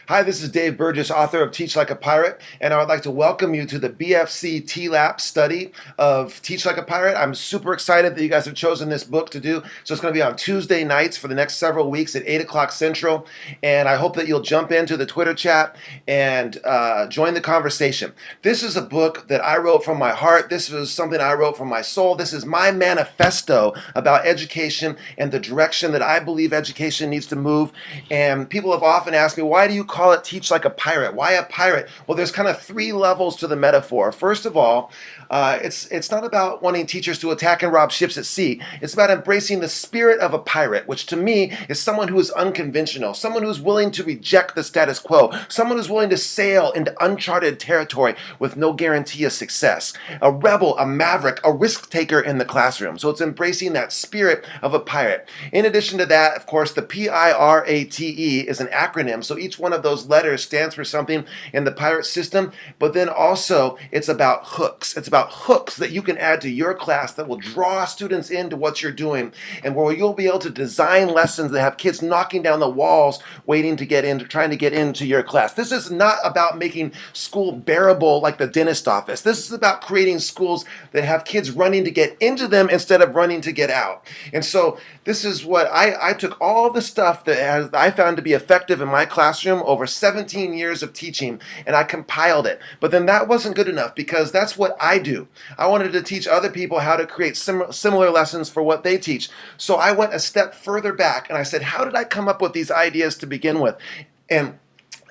Hi, this is Dave Burgess, author of Teach Like a Pirate, and I would like to welcome you to the BFCTLAP study of Teach Like a Pirate. I'm super excited that you guys have chosen this book to do. So it's going to be on Tuesday nights for the next several weeks at 8 o'clock Central, and I hope that you'll jump into the Twitter chat and join the conversation. This is a book that I wrote from my heart. This is something I wrote from my soul. This is my manifesto about education and the direction that I believe education needs to move. And people have often asked me, why do you call it Teach Like a Pirate? Why a pirate? Well, there's kind of three levels to the metaphor. First of all, it's not about wanting teachers to attack and rob ships at sea. It's about embracing the spirit of a pirate, which to me is someone who is unconventional, someone who's willing to reject the status quo, someone who's willing to sail into uncharted territory with no guarantee of success. A rebel, a maverick, a risk taker in the classroom. So it's embracing that spirit of a pirate. In addition to that, of course, the PIRATE is an acronym. So each one of those letters stands for something in the pirate system. But then also it's about hooks. It's about hooks that you can add to your class that will draw students into what you're doing, and where you'll be able to design lessons that have kids knocking down the walls waiting to get into, trying to get into your class. This is not about making school bearable like the dentist office. This is about creating schools that have kids running to get into them instead of running to get out. And so this is what I took all the stuff that I found to be effective in my classroom over 17 years of teaching, and I compiled it. But then that wasn't good enough, because that's what I do. I wanted to teach other people how to create similar lessons for what they teach. So I went a step further back and I said, how did I come up with these ideas to begin with? And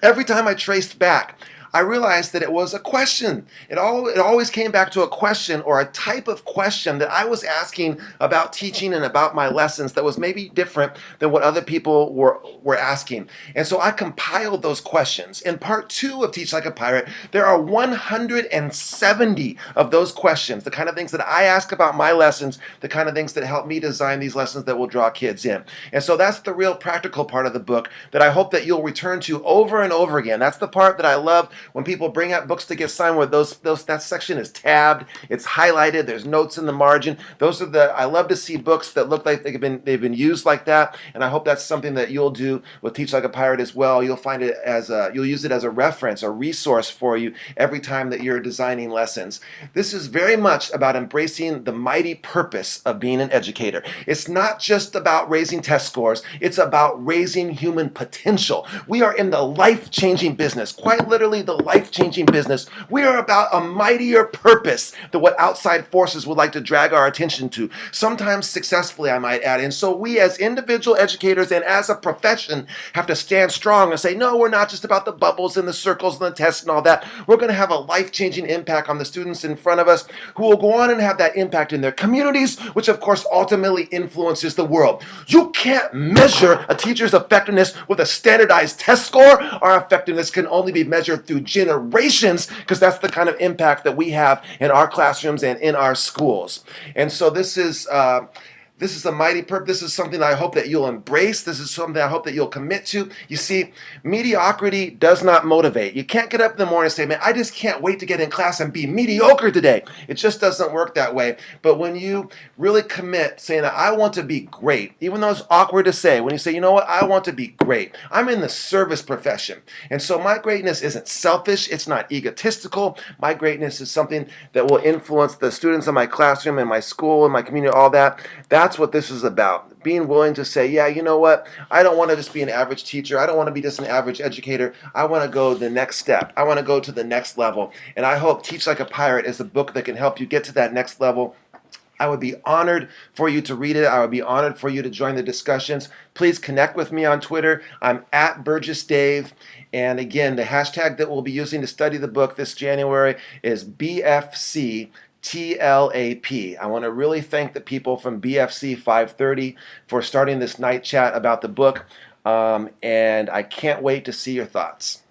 every time I traced back, I realized that it was a question. It always came back to a question, or a type of question that I was asking about teaching and about my lessons that was maybe different than what other people were asking. And so I compiled those questions. In part 2 of Teach Like a Pirate, there are 170 of those questions, the kind of things that I ask about my lessons, the kind of things that help me design these lessons that will draw kids in. And so that's the real practical part of the book that I hope that you'll return to over and over again. That's the part that I love. When people bring out books to get signed, where that section is tabbed, it's highlighted, there's notes in the margin. I love to see books that look like they've been used like that, and I hope that's something that you'll do with Teach Like a Pirate as well. You'll find it you'll use it as a reference, a resource for you every time that you're designing lessons. This is very much about embracing the mighty purpose of being an educator. It's not just about raising test scores, it's about raising human potential. We are in the life-changing business, quite literally the life-changing business. We are about a mightier purpose than what outside forces would like to drag our attention to, sometimes successfully, I might add. And so we as individual educators and as a profession have to stand strong and say, no, we're not just about the bubbles and the circles and the tests and all that. We're going to have a life-changing impact on the students in front of us, who will go on and have that impact in their communities, which of course ultimately influences the world. You can't measure a teacher's effectiveness with a standardized test score. Our effectiveness can only be measured through generations, because that's the kind of impact that we have in our classrooms and in our schools. And so this is a mighty purpose. This is something I hope that you'll embrace. This is something I hope that you'll commit to. You see, mediocrity does not motivate. You can't get up in the morning and say, man, I just can't wait to get in class and be mediocre today. It just doesn't work that way. But when you really commit, saying, I want to be great, even though it's awkward to say, when you say, you know what, I want to be great. I'm in the service profession. And so my greatness isn't selfish. It's not egotistical. My greatness is something that will influence the students in my classroom and my school and my community, all that. That's what this is about. Being willing to say, yeah, you know what? I don't want to just be an average teacher. I don't want to be just an average educator. I want to go the next step. I want to go to the next level. And I hope Teach Like a Pirate is a book that can help you get to that next level. I would be honored for you to read it. I would be honored for you to join the discussions. Please connect with me on Twitter. I'm at Burgess Dave. And again, the hashtag that we'll be using to study the book this January is BFCTLAP. I want to really thank the people from BFC 530 for starting this night chat about the book. And I can't wait to see your thoughts.